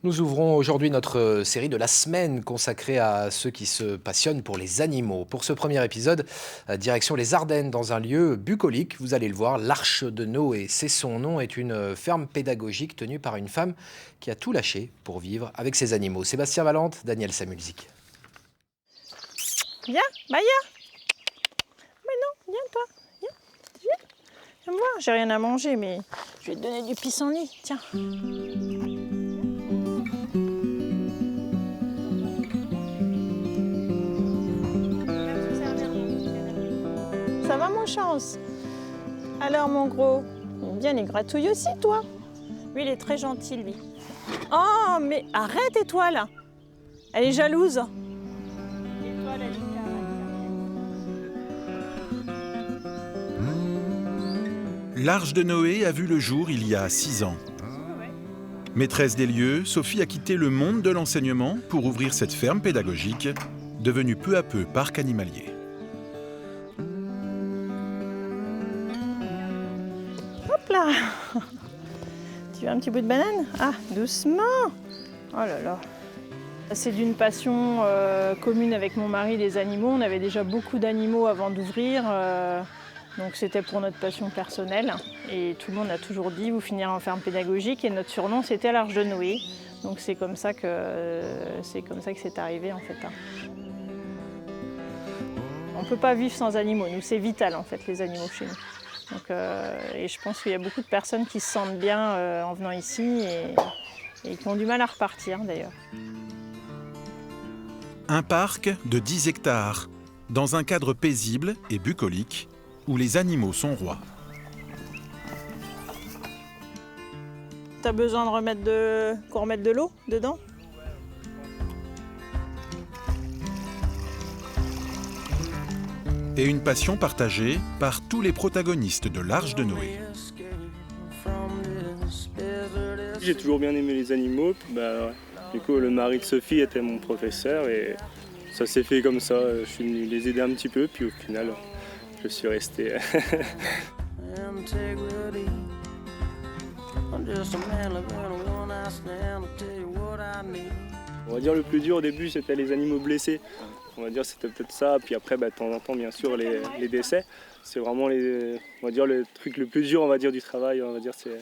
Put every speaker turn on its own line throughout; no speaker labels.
Nous ouvrons aujourd'hui notre série de la semaine consacrée à ceux qui se passionnent pour les animaux. Pour ce premier épisode, direction les Ardennes, dans un lieu bucolique. Vous allez le voir, l'Arche de Noé, c'est son nom, est une ferme pédagogique tenue par une femme qui a tout lâché pour vivre avec ses animaux. Sébastien Valente, Daniel Samulzik.
Viens, Maya. Mais non, viens toi. Viens. Viens me voir, j'ai rien à manger, mais je vais te donner du pissenlit. Tiens. Ça va mon chance? Alors mon gros, il aime bien les gratouilles aussi toi? Lui il est très gentil lui. Oh mais arrête et toi là. Elle est jalouse. Et toi la
L'Arche de Noé a vu le jour il y a 6 ans. Maîtresse des lieux, Sophie a quitté le monde de l'enseignement pour ouvrir cette ferme pédagogique, devenue peu à peu parc animalier.
Hop là. Tu veux un petit bout de banane? Ah, doucement. Oh là là. C'est d'une passion commune avec mon mari, les animaux. On avait déjà beaucoup d'animaux avant d'ouvrir. Donc c'était pour notre passion personnelle. Et tout le monde a toujours dit, vous finirez en ferme pédagogique. Et notre surnom, c'était l'Arche de Noé. Donc c'est comme ça que c'est arrivé en fait. On ne peut pas vivre sans animaux. Nous, c'est vital en fait, les animaux chez nous. Donc, et je pense qu'il y a beaucoup de personnes qui se sentent bien en venant ici et qui ont du mal à repartir d'ailleurs.
Un parc de 10 hectares, dans un cadre paisible et bucolique, où les animaux sont rois.
T'as besoin qu'on remette de l'eau dedans?
Et une passion partagée par tous les protagonistes de l'Arche de Noé.
J'ai toujours bien aimé les animaux. Du coup, le mari de Sophie était mon professeur et ça s'est fait comme ça. Je suis venu les aider un petit peu, puis au final, je suis resté. On va dire le plus dur au début, c'était les animaux blessés. On va dire c'était peut-être ça, puis après de temps en temps bien sûr les décès. C'est vraiment on va dire le truc le plus dur on va dire du travail, on va dire c'est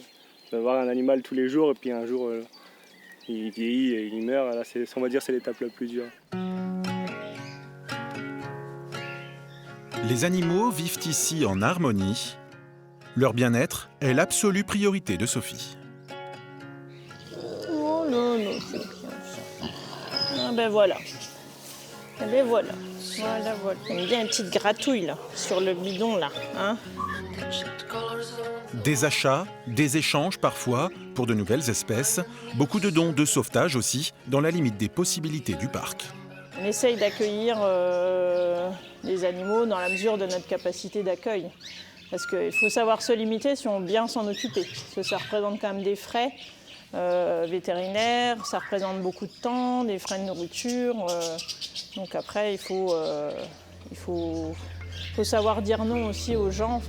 d'avoir un animal tous les jours et puis un jour il vieillit et il meurt. Là, on va dire c'est l'étape la plus dure.
Les animaux vivent ici en harmonie. Leur bien-être est l'absolue priorité de Sophie.
Oh là là, c'est bien ça. Ah ben voilà. Ah ben voilà. Voilà. On aime bien une petite gratouille là, sur le bidon là. Hein?
Des achats, des échanges parfois pour de nouvelles espèces, beaucoup de dons de sauvetage aussi, dans la limite des possibilités du parc.
On essaye d'accueillir les animaux dans la mesure de notre capacité d'accueil. Parce qu'il faut savoir se limiter si on veut bien s'en occuper. Parce que ça représente quand même des frais vétérinaires, ça représente beaucoup de temps, des frais de nourriture. Donc après, il faut savoir dire non aussi aux gens,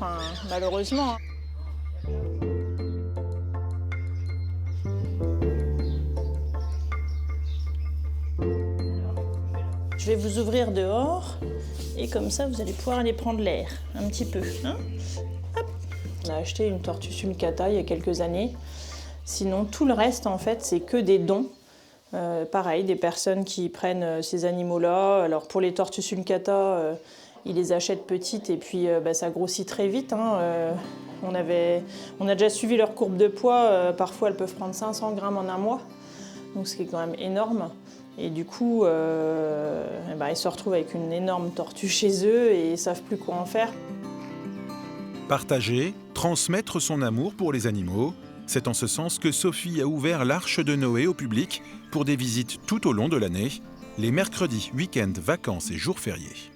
malheureusement. Je vais vous ouvrir dehors et comme ça vous allez pouvoir aller prendre l'air un petit peu. Hein? Hop. On a acheté une tortue sulcata il y a quelques années. Sinon tout le reste en fait c'est que des dons. Pareil, des personnes qui prennent ces animaux-là. Alors pour les tortues sulcata, ils les achètent petites et puis ça grossit très vite. Hein. On a déjà suivi leur courbe de poids. Parfois elles peuvent prendre 500 grammes en un mois. Donc ce qui est quand même énorme. Et du coup, ils se retrouvent avec une énorme tortue chez eux et ils ne savent plus quoi en faire.
Partager, transmettre son amour pour les animaux, c'est en ce sens que Sophie a ouvert l'Arche de Noé au public pour des visites tout au long de l'année, les mercredis, week-ends, vacances et jours fériés.